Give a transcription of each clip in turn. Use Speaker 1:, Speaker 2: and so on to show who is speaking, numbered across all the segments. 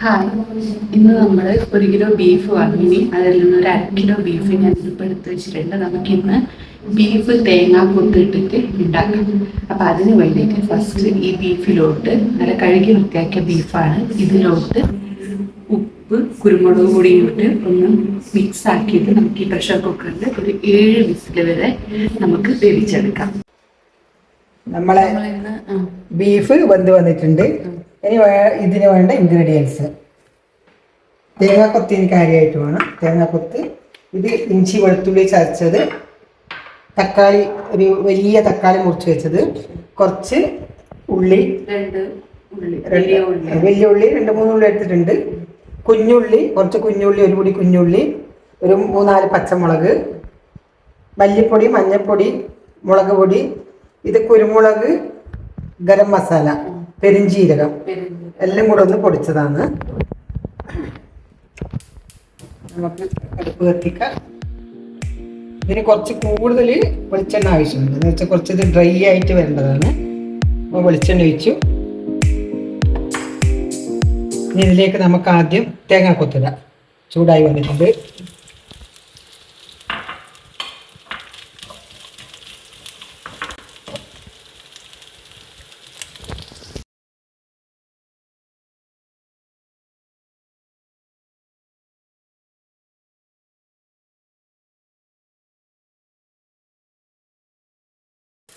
Speaker 1: Hi, ഇന്ന് നമ്മൾ 1 kilo beef വാങ്ങി. അതിൽ നിന്ന് ഒരു 1/2 കിലോ ബീഫ് ഞാൻ ഇപ്പോൾ എടുത്ത് വെച്ചിട്ടുണ്ട്. നമുക്കിന്ന് ബീഫ് തേങ്ങാക്കൊത്ത് ഇട്ടിട്ട് ഉണ്ടാക്കാം. അപ്പം അതിന് വേണ്ടിയിട്ട് ഫസ്റ്റ് ഈ ബീഫിലോട്ട് നല്ല കഴുകി വൃത്തിയാക്കിയ ബീഫാണ്. ഇതിലോട്ട് ഉപ്പ്, കുരുമുളക് പൊടി ഇട്ട് ഒന്ന് മിക്സ് ആക്കിയിട്ട് നമുക്ക് ഈ പ്രഷർ കുക്കറിൽ ഒരു 7 വിസിൽ വരെ നമുക്ക് വേവിച്ചെടുക്കാം.
Speaker 2: നമ്മളെ ബീഫ് വെന്ത് വന്നിട്ടുണ്ട്. ഇനി ഇതിന് വേണ്ട ഇൻഗ്രീഡിയൻസ്: തേങ്ങാക്കൊത്ത് എനിക്ക് കാര്യമായിട്ട് വേണം. തേങ്ങാക്കൊത്ത്, ഇത് ഇഞ്ചി വെളുത്തുള്ളി ചതച്ചത്, തക്കാളി ഒരു വലിയ തക്കാളി മുറിച്ച് വെച്ചത്, കുറച്ച് ഉള്ളി, വലിയ ഉള്ളി 2-3 ഉള്ളി എടുത്തിട്ടുണ്ട്, കുഞ്ഞുള്ളി കുറച്ച് കുഞ്ഞുള്ളി, ഒരു പൊടി കുഞ്ഞുള്ളി, ഒരു 3-4 പച്ചമുളക്, മല്ലിപ്പൊടി, മഞ്ഞൾപ്പൊടി, മുളക് പൊടി, ഇത് കുരുമുളക്, ഗരം മസാല, പെരിഞ്ചീരകം എല്ലാം കൂടെ ഒന്ന് പൊടിച്ചതാണ്. നമുക്ക് അടുപ്പ് കത്തിക്കാം. ഇതിന് കുറച്ച് കൂടുതൽ വെളിച്ചെണ്ണ ആവശ്യമുണ്ട്. എന്ന് വെച്ചാൽ കുറച്ച് ഇത് ഡ്രൈ ആയിട്ട് വരേണ്ടതാണ്. അപ്പോൾ വെളിച്ചെണ്ണ ഒഴിച്ചു. ഇതിലേക്ക് നമുക്ക് ആദ്യം തേങ്ങാക്കൊത്തിടാം. ചൂടായി വന്നിട്ടുണ്ട്.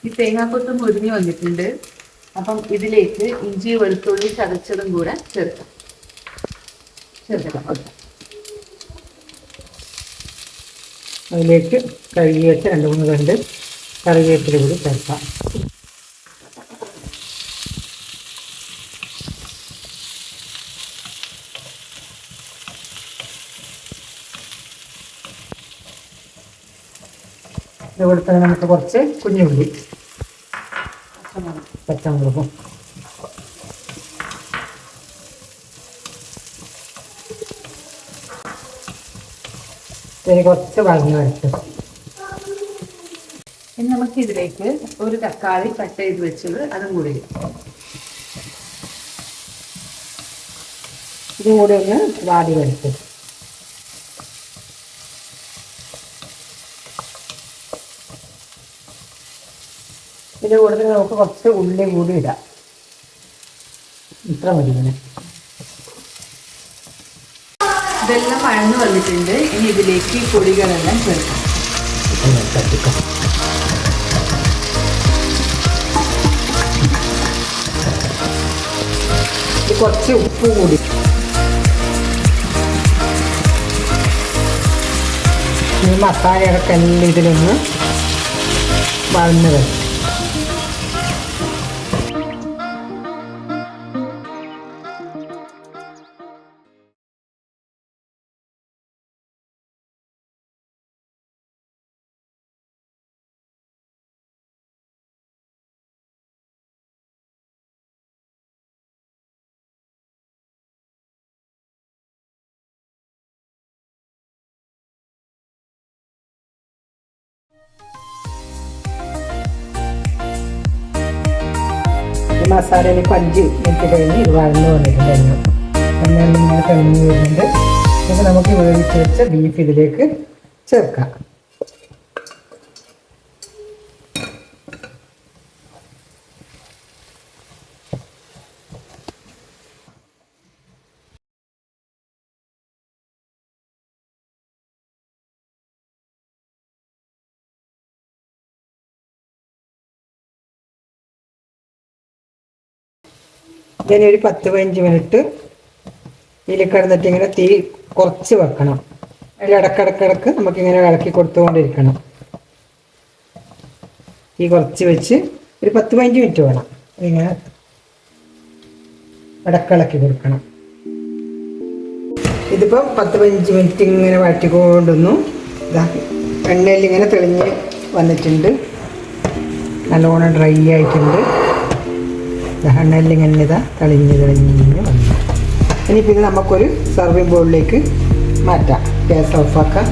Speaker 1: ഈ തേങ്ങാക്കൊത്ത് മുരിഞ്ഞ് വന്നിട്ടുണ്ട്. അപ്പം ഇതിലേക്ക് ഇഞ്ചി വെളുത്തുള്ളി ചതച്ചതും കൂടെ ചേർക്കാം.
Speaker 2: അതിലേക്ക് കഴുകി വെച്ച 2-3 തണ്ട് കറിവേപ്പില കൂടി ചേർക്കാം. ഇതുപോലെ തന്നെ നമുക്ക് കുറച്ച് കുഞ്ഞുള്ളി, പച്ചമുളകും, ഇതിന് കുറച്ച് വഴങ്ങി വരട്ടെ.
Speaker 1: ഇനി നമുക്ക് ഇതിലേക്ക് ഒരു തക്കാളി കട്ട് ചെയ്ത് വെച്ചത് അതും കൂടി
Speaker 2: ഇതുകൂടി ഒന്ന് വാടി വരട്ടെ. ഇതിൻ്റെ കൂടുതൽ നമുക്ക് കുറച്ച് ഉള്ളി കൂടി ഇടാം. ഇത്ര മതി.
Speaker 1: ഇതെല്ലാം വഴന്ന് വന്നിട്ടുണ്ട്. ഇനി ഇതിലേക്ക് പൊടികളെല്ലാം ചേർക്കാം.
Speaker 2: കുറച്ച് ഉപ്പ് കൂടി. ഈ മസാലയൊക്കെ എല്ലാം ഇതിലൊന്ന് വഴന്ന് വരും. മസാലയിൽ 5 മിനിറ്റ് കഴിഞ്ഞ് ഇത് വഴന്ന് വന്നിട്ടുണ്ട്. എണ്ണ ഇങ്ങനെ കഴിഞ്ഞ് വരുന്നുണ്ട്. അപ്പോൾ നമുക്ക് വേവിച്ച് വെച്ച ബീഫ് ഇതിലേക്ക് ചേർക്കാം. ഇതിനൊരു 10-15 മിനിറ്റ് ഇതിൽ കിടന്നിട്ട് ഇങ്ങനെ തീ കുറച്ച് വെക്കണം. അതിൽ ഇടക്കിടക്കിടക്ക് നമുക്കിങ്ങനെ ഇളക്കി കൊടുത്തുകൊണ്ടിരിക്കണം. തീ കുറച്ച് വെച്ച് ഒരു 10-15 മിനിറ്റ് വേണം. ഇങ്ങനെ ഇടക്കിളക്കി കൊടുക്കണം. ഇതിപ്പം 10-15 മിനിറ്റ് ഇങ്ങനെ വഴറ്റിക്കൊണ്ടുവന്നു. ഇതാ എണ്ണയിൽ ഇങ്ങനെ തെളിഞ്ഞ് വന്നിട്ടുണ്ട്. നല്ലോണം ഡ്രൈ ആയിട്ടുണ്ട്. എണ്ണയിൽ ഇങ്ങനെ ഇതാ തെളിഞ്ഞ് വന്നു. ഇനിയിപ്പോൾ ഇത് നമുക്കൊരു സർവിങ് ബൗളിലേക്ക് മാറ്റാം. ഗ്യാസ് ഓഫാക്കാം.